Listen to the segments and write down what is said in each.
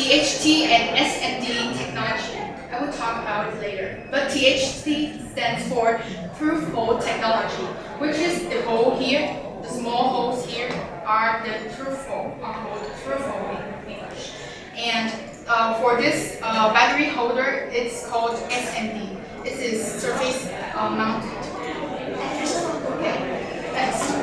THT and SMD technology. I will talk about it later. But THT stands for through-hole technology, which is the hole here. The small holes here are the through-hole, are called through-hole in English. And for this battery holder, it's called SMD. This is surface mounted. Okay, next.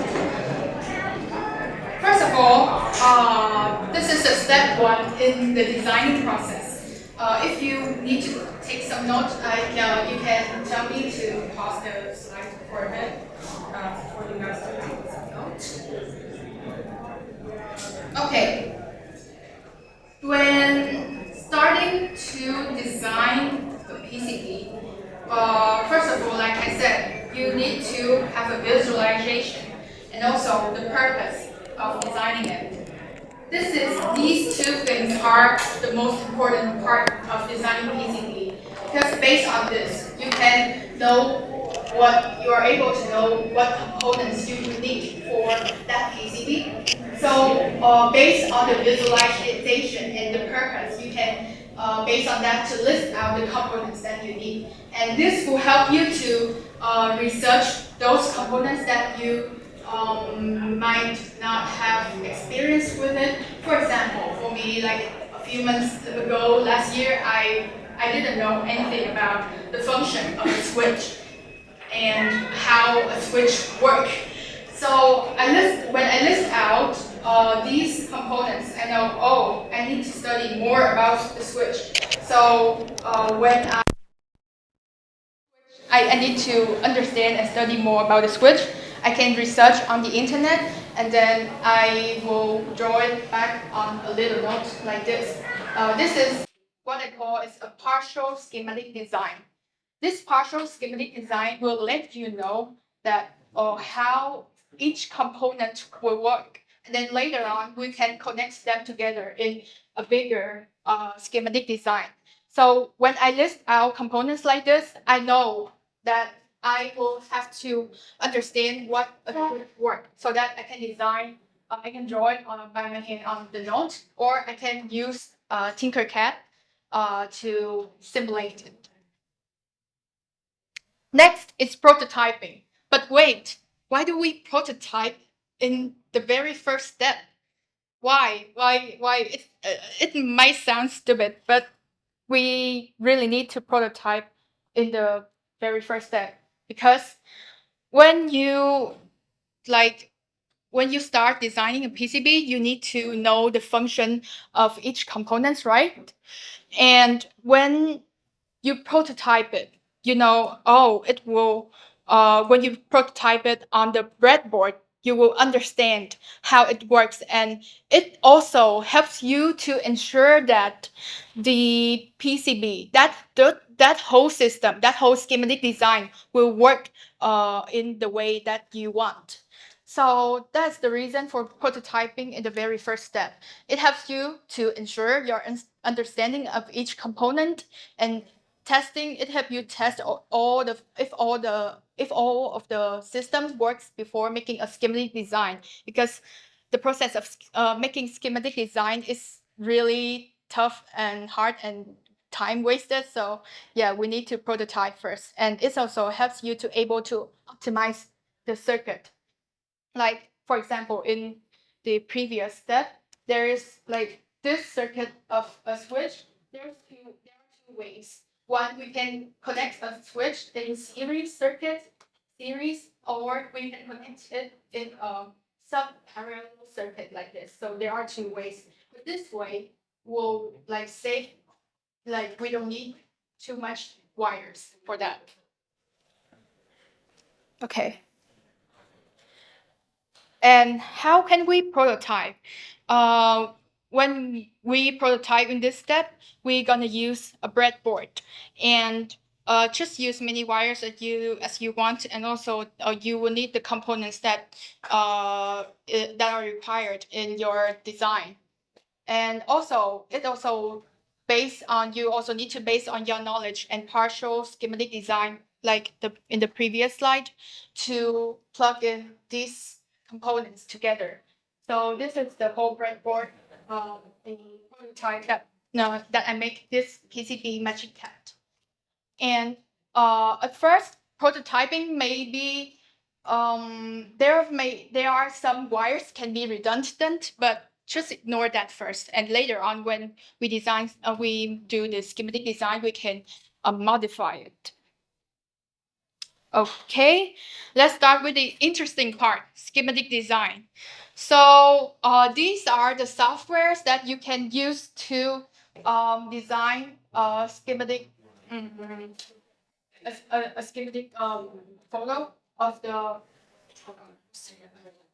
First of all, this is a step one in the designing process. If you need to take some notes, you can tell me to pause the slide for a minute for you guys to take some notes. Okay. When starting to design the PCB, first of all, like I said, you need to have a visualization and also the purpose of designing it. These two things are the most important part of designing PCB, because based on this, you can know what you are able to know what components you need for that PCB. So based on the visualization and the purpose, you can based on that to list out the components that you need, and this will help you to research those components that you might not have experience with it. For example, for me, like a few months ago, last year, I didn't know anything about the function of a switch and how a switch works. So when I list out these components, I know, oh, I need to study more about the switch. So when I need to understand and study more about the switch, I can research on the internet, and then I will draw it back on a little note like this. This is what I call is a partial schematic design. This partial schematic design will let you know that how each component will work. And then later on, we can connect them together in a bigger schematic design. So when I list out components like this, I know that I will have to understand what a switch works so that I can design, I can draw it by my hand on the note, or I can use Tinkercad to simulate it. Next is prototyping. But wait, why do we prototype in the very first step? Why? It might sound stupid, but we really need to prototype in the very first step, because when you start designing a PCB, you need to know the function of each components, right? And when you prototype it, you know, it will, when you prototype it on the breadboard, you will understand how it works. And it also helps you to ensure that the PCB, that whole system, that whole schematic design will work in the way that you want. So that's the reason for prototyping in the very first step. It helps you to ensure your understanding of each component, and testing, it helps you test if all of the systems works before making a schematic design, because the process of making schematic design is really tough and hard and time wasted. So yeah, we need to prototype first, and it also helps you to able to optimize the circuit. Like for example, in the previous step, there is like this circuit of a switch. There are two ways. One, we can connect a switch in series or we can connect it in a sub-parallel circuit like this. So there are two ways. But this way will save, we don't need too much wires for that. Okay. And how can we prototype? When we prototype in this step, we're gonna use a breadboard, and just use many wires as you want, and also you will need the components that are required in your design. And also, you also need to base on your knowledge and partial schematic design, like in the previous slide, to plug in these components together. So this is the whole breadboard, the prototype that no, that I make this PCB magic cat. And at first, prototyping maybe there are some wires can be redundant, but just ignore that first. And later on, when we do the schematic design, we can modify it. Okay, let's start with the interesting part, schematic design. So these are the softwares that you can use to design schematic, a schematic photo of the.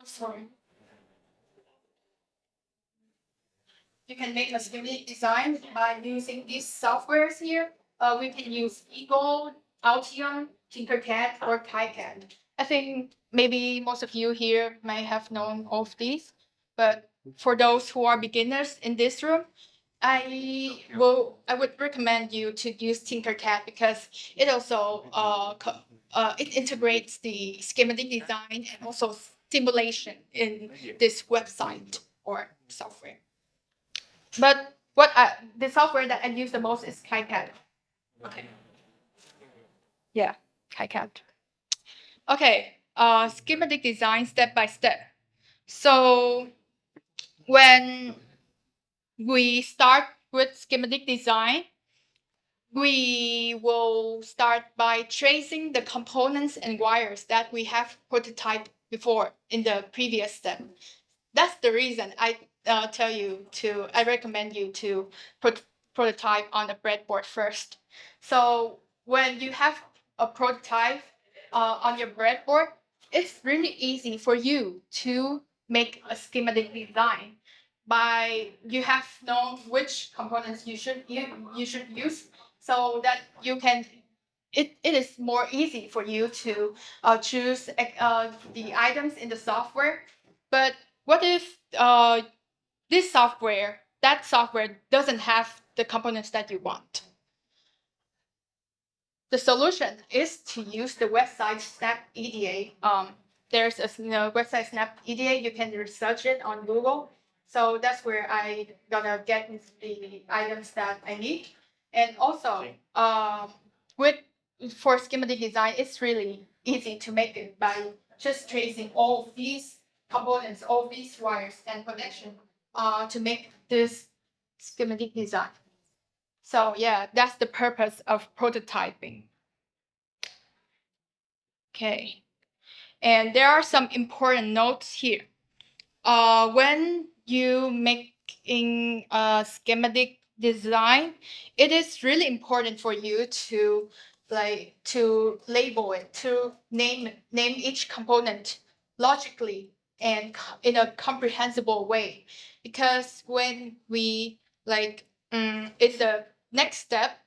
Sorry. You can make a schematic design by using these softwares here. We can use Eagle, Altium, Tinkercad, or KiCad. I think maybe most of you here may have known of these, but for those who are beginners in this room, I would recommend you to use Tinkercad because it also it integrates the schematic design and also simulation in this website or software. But the software that I use the most is KiCad. Okay. Yeah, KiCad. Okay. Schematic design step by step. So when we start with schematic design, we will start by tracing the components and wires that we have prototyped before in the previous step. That's the reason I recommend you to prototype on a breadboard first. So when you have a prototype on your breadboard, it's really easy for you to make a schematic design by you have known which components you should use, so that you can it is more easy for you to choose the items in the software. But what if that software doesn't have the components that you want? The solution is to use the website Snap EDA. There's a website Snap EDA. You can research it on Google. So that's where I gonna get the items that I need. And also, for schematic design, it's really easy to make it by just tracing all these components, all these wires and connection to make this schematic design. So yeah, that's the purpose of prototyping. Okay. And there are some important notes here. When you making a schematic design, it is really important for you to label it, to name each component logically and in a comprehensible way. Because when we in the next step,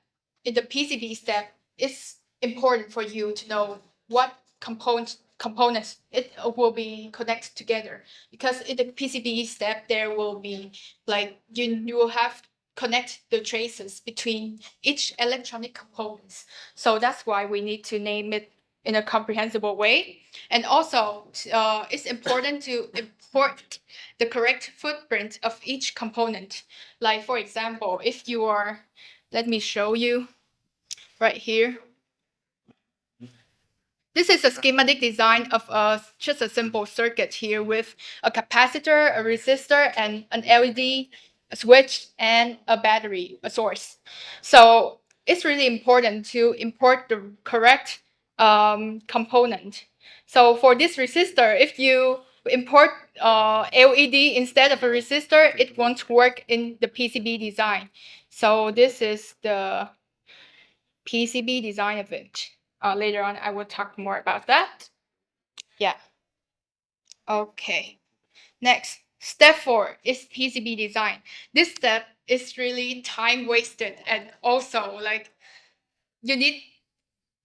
in the PCB step, it's important for you to know what components it will be connected together, because in the PCB step there will be you will have connect the traces between each electronic components. So that's why we need to name it in a comprehensible way. And also it's important to import the correct footprint of each component. Like for example, if you are, let me show you right here. This is a schematic design of just a simple circuit here with a capacitor, a resistor, and an LED switch and a battery, a source. So it's really important to import the correct component. So for this resistor, if you import LED instead of a resistor, it won't work in the PCB design. So this is the PCB design of it. Later on, I will talk more about that. Yeah. Okay. Next, step 4 is PCB design. This step is really time wasted, and also you need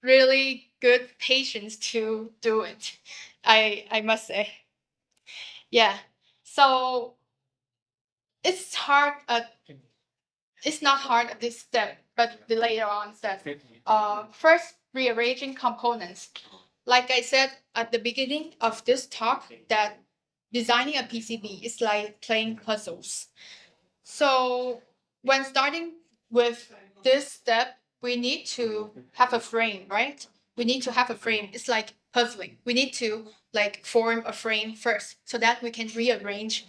really good patience to do it. I must say. Yeah. So it's hard. It's not hard at this step, but the later on step. First, rearranging components. Like I said at the beginning of this talk, that designing a PCB is like playing puzzles. So when starting with this step, we need to have a frame, right? We need to have a frame. It's like puzzling. We need to like form a frame first so that we can rearrange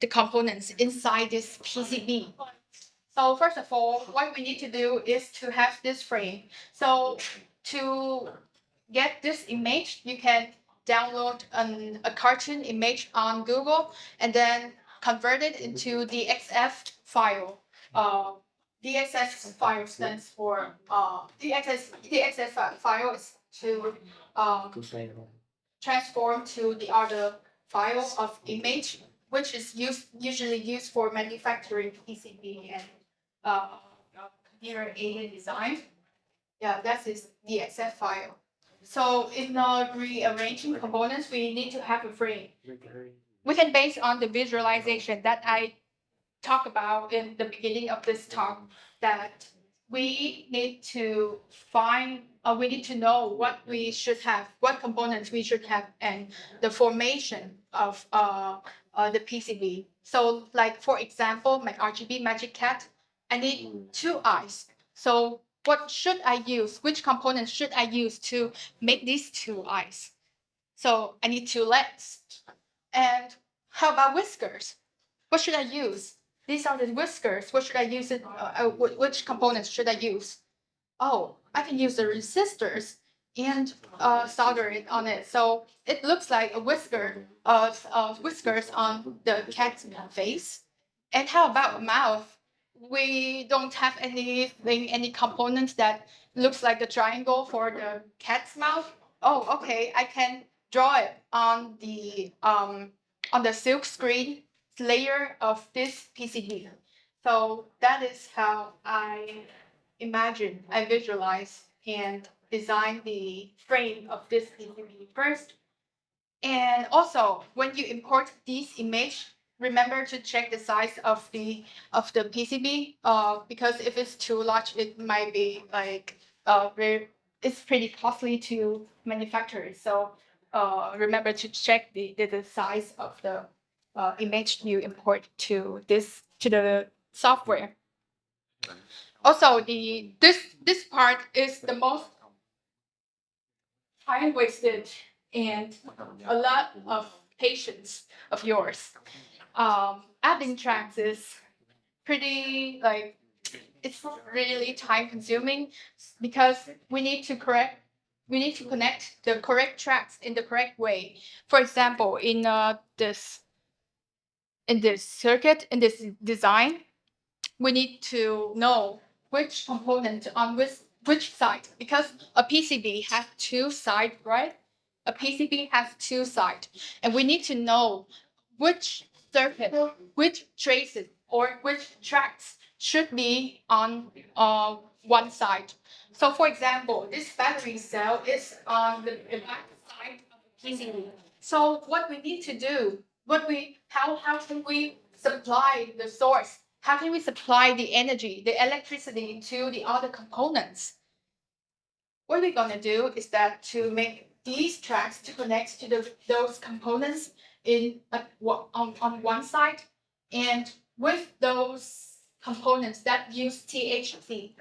the components inside this PCB. So first of all, what we need to do is to have this frame. So to get this image, you can download a cartoon image on Google and then convert it into the XF file. Uh, DXF file stands for DXF file is to transform to the other file of image, which is usually used for manufacturing PCB and computer aided design. Yeah, that is the XF file. So in rearranging components, we need to have a frame. We can base on the visualization that I talked about in the beginning of this talk, that we need to we need to know what we should have, what components we should have, and the formation of the PCB. So like, for example, my RGB Magic Cat, I need two eyes. So what should I use? Which components should I use to make these two eyes? So I need two legs. And how about whiskers? What should I use? These are the whiskers. What should I use? Which components should I use? Oh, I can use the resistors and solder it on it. So it looks like a whiskers on the cat's face. And how about a mouth? We don't have any components that looks like a triangle for the cat's mouth. Oh, okay. I can draw it on the silk screen layer of this PCB. So that is how I visualize and design the frame of this PCB first. And also, when you import these image, remember to check the size of the PCB. Because if it's too large, it might be like it's pretty costly to manufacture. So remember to check the size of the image you import to the software. Also, this part is the most time wasted and a lot of patience of yours. Adding tracks is pretty like, it's really time consuming because we need to connect the correct tracks in the correct way. For example, in this circuit, in this design, we need to know which component on which side, because a PCB has two sides, right? A PCB has two sides, and we need to know which circuit, which traces, or which tracks should be on one side. So, for example, this battery cell is on the back side of the PCB. So, what we need to do, how can we supply the source? How can we supply the energy, the electricity to the other components? What we're gonna do is that to make these tracks to connect to those components on one side, and with those components that use THC,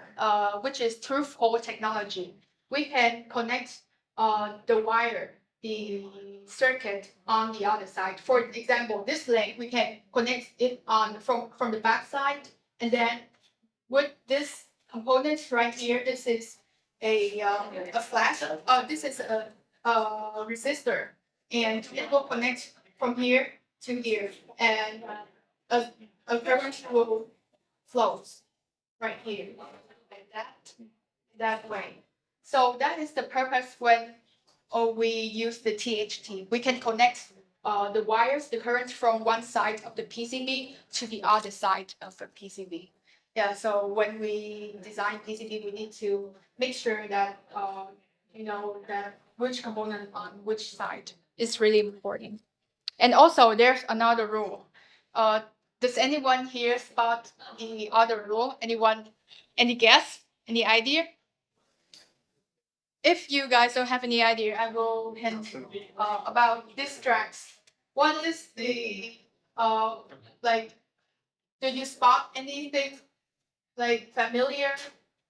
which is through hole technology, we can connect the wire, the circuit on the other side. For example, this leg, we can connect it on from the back side, and then with this component right here, this is a flash. This is a resistor, and it will connect from here to here, and a current will flow right here, like that way. So that is the purpose when we use the THT. We can connect the wires, the current from one side of the PCB to the other side of the PCB. Yeah, so when we design PCB, we need to make sure that that which component on which side is really important. And also, there's another rule. Uh, does anyone here spot the other rule? Anyone? Any guess? Any idea? If you guys don't have any idea, I will hint about these tracks. What is the like? Do you spot anything like familiar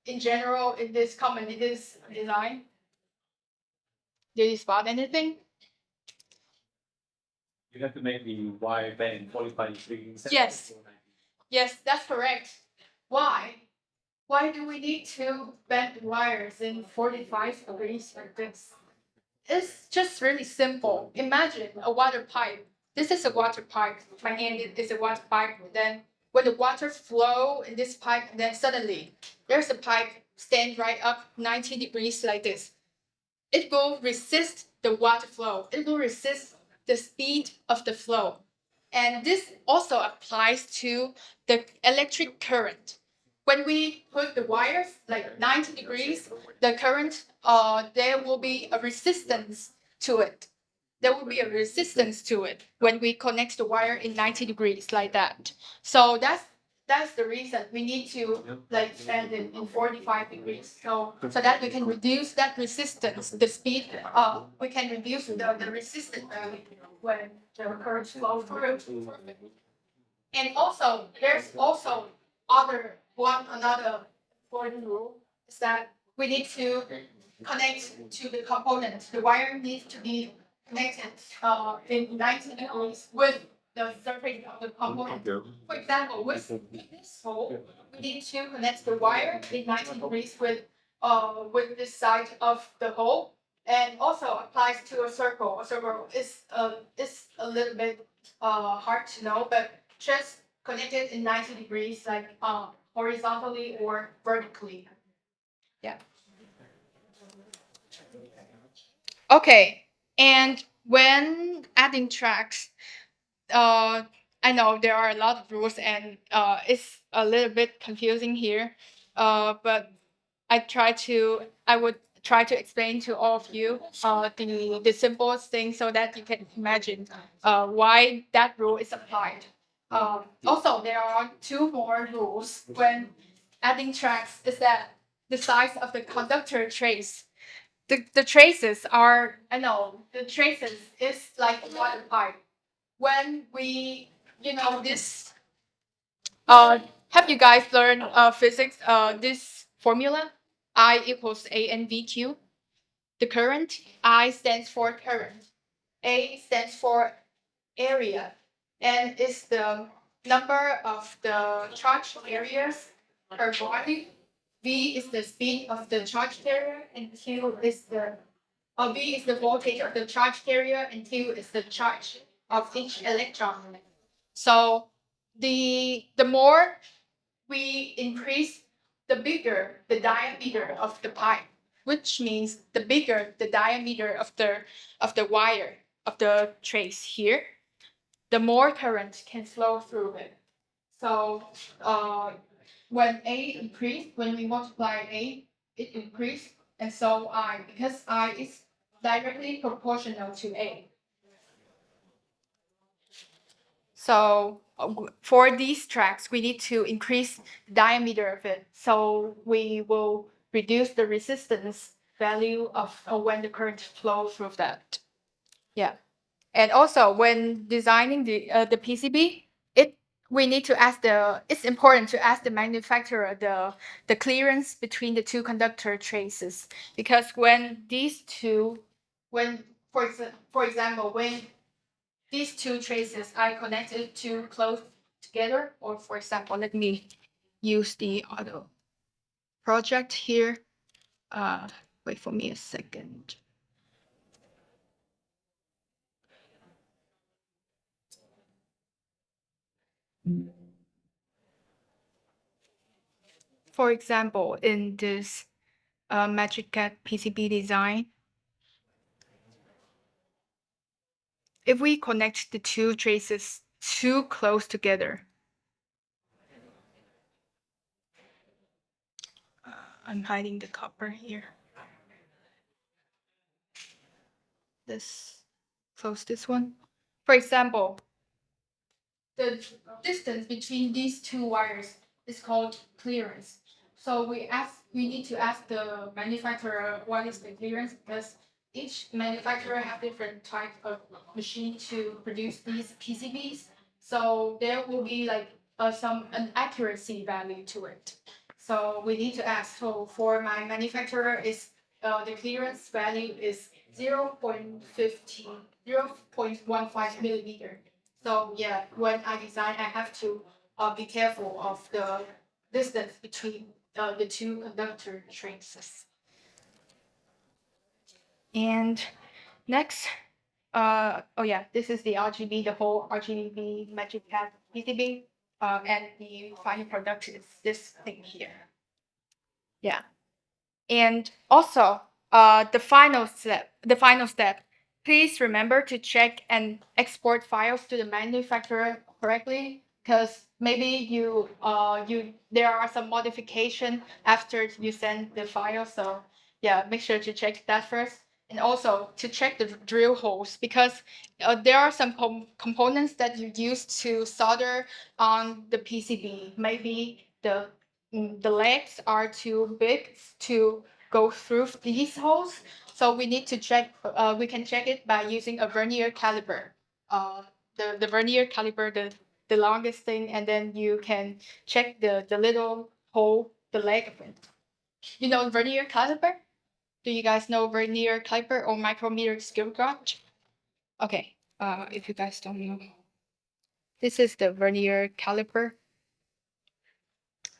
in general in this design? Did you spot anything? You have to make the wire bend 45 degrees. Yes. Yes, that's correct. Why? Why do we need to bend wires in 45 degrees like this? It's just really simple. Imagine a water pipe. This is a water pipe. My hand is a water pipe. Then when the water flow in this pipe, then suddenly there's a pipe stand right up 90 degrees like this. It will resist the water flow. It will resist the speed of the flow. And this also applies to the electric current. When we put the wires like 90 degrees, the current, there will be a resistance to it. There will be a resistance to it when we connect the wire in 90 degrees like that. So that's the reason we need to like bend it in 45 degrees. So that we can reduce that resistance, the speed, we can reduce the resistance value when the current flow through. And also, there's also another important rule is that we need to connect to the component. The wire needs to be connected in 90 degrees with the surface of the component. For example, with this hole, we need to connect the wire in 90 degrees with this side of the hole, and also applies to a circle. A circle is a little bit hard to know, but just connect it in 90 degrees, like horizontally or vertically. Yeah. Okay. And when adding tracks, I know there are a lot of rules and it's a little bit confusing here. But I would try to explain to all of you the simplest thing so that you can imagine why that rule is applied. Also, there are two more rules when adding tracks is that the size of the conductor trace. The traces are, I know, the traces is like a water pipe. When we, this, have you guys learned physics, this formula? I equals A N V Q. The current, I stands for current. A stands for area. And it's the number of the charge areas per body. V is the speed of the charge carrier, and Q is V is the voltage of the charge carrier, and Q is the charge of each electron. So the more we increase, the bigger the diameter of the pipe, which means the bigger the diameter of the wire of the trace here, the more current can flow through it. So when when we multiply A, it increased, and so I, because I is directly proportional to A. So for these tracks, we need to increase the diameter of it. So we will reduce the resistance value of when the current flows through that. Yeah. And also when designing the PCB, we need to ask it's important to ask the manufacturer the clearance between the two conductor traces, because when these two, when for example, when these two traces are connected too close together, or for example, let me use the auto project here. Wait for me a second. For example, in this Magic Cat PCB design, if we connect the two traces too close together, I'm hiding the copper here. Close this one. For example, the distance between these two wires is called clearance. So we need to ask the manufacturer what is the clearance, because each manufacturer have different type of machine to produce these PCBs. So there will be like an accuracy value to it. So we need to ask. So for my manufacturer, is the clearance value is 0.15 millimeter. So yeah, when I design, I have to be careful of the distance between the two conductor traces. And next, oh yeah, this is the RGB, the whole RGB magic pad PCB, and the final product is this thing here. Yeah, and also, the final step. Please remember to check and export files to the manufacturer correctly, because maybe there are some modification after you send the file. So yeah, make sure to check that first, and also to check the drill holes, because there are some components that you use to solder on the PCB. Maybe the legs are too big to go through these holes. So we need to check, we can check it by using a vernier caliper. The vernier caliper, the longest thing, and then you can check the little hole, the leg of it. You know vernier caliper? Do you guys know vernier caliper or micrometer scale gauge? Okay, if you guys don't know. This is the vernier caliper.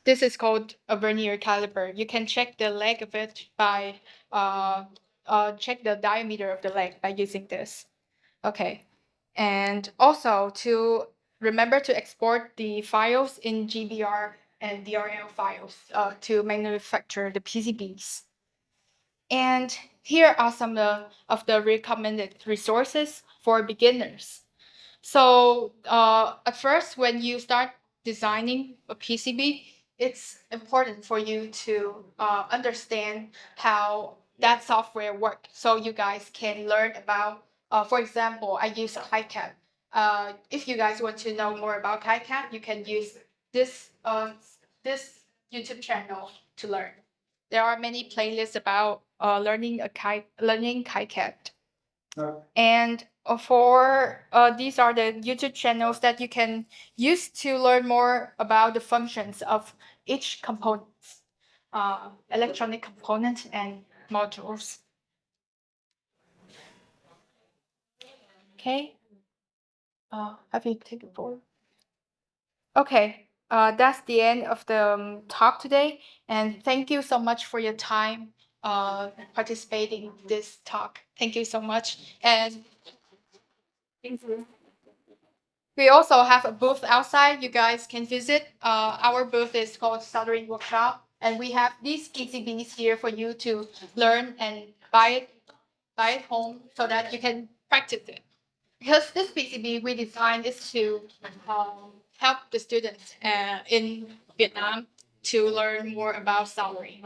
This is called a vernier caliper. You can check the leg of it by check the diameter of the leg by using this. Okay, and also to remember to export the files in GBR and DRL files to manufacture the PCBs. And here are some of the recommended resources for beginners. So at first, when you start designing a PCB, it's important for you to understand how that software works, so you guys can learn about. For example, I use KiCad. If you guys want to know more about KiCad, you can use this YouTube channel to learn. There are many playlists about learning KiCad. And for these are the YouTube channels that you can use to learn more about the functions of each component, electronic component and modules. Okay. Have you taken forward? Okay. That's the end of the talk today, and thank you so much for your time participating in this talk. Thank you so much, and we also have a booth outside. You guys can visit. Our booth is called Soldering Workshop, and we have these PCBs here for you to learn and buy it home so that you can practice it. Because this PCB we designed is to help the students in Vietnam to learn more about soldering.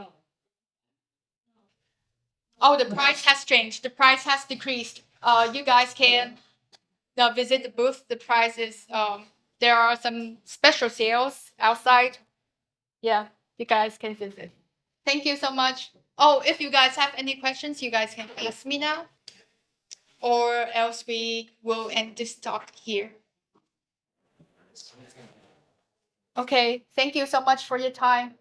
Oh, the price has changed. The price has decreased. You guys can visit the booth. The price is there are some special sales outside. Yeah, you guys can visit. Thank you so much. Oh, if you guys have any questions, you guys can ask me now, or else we will end this talk here. Okay, thank you so much for your time.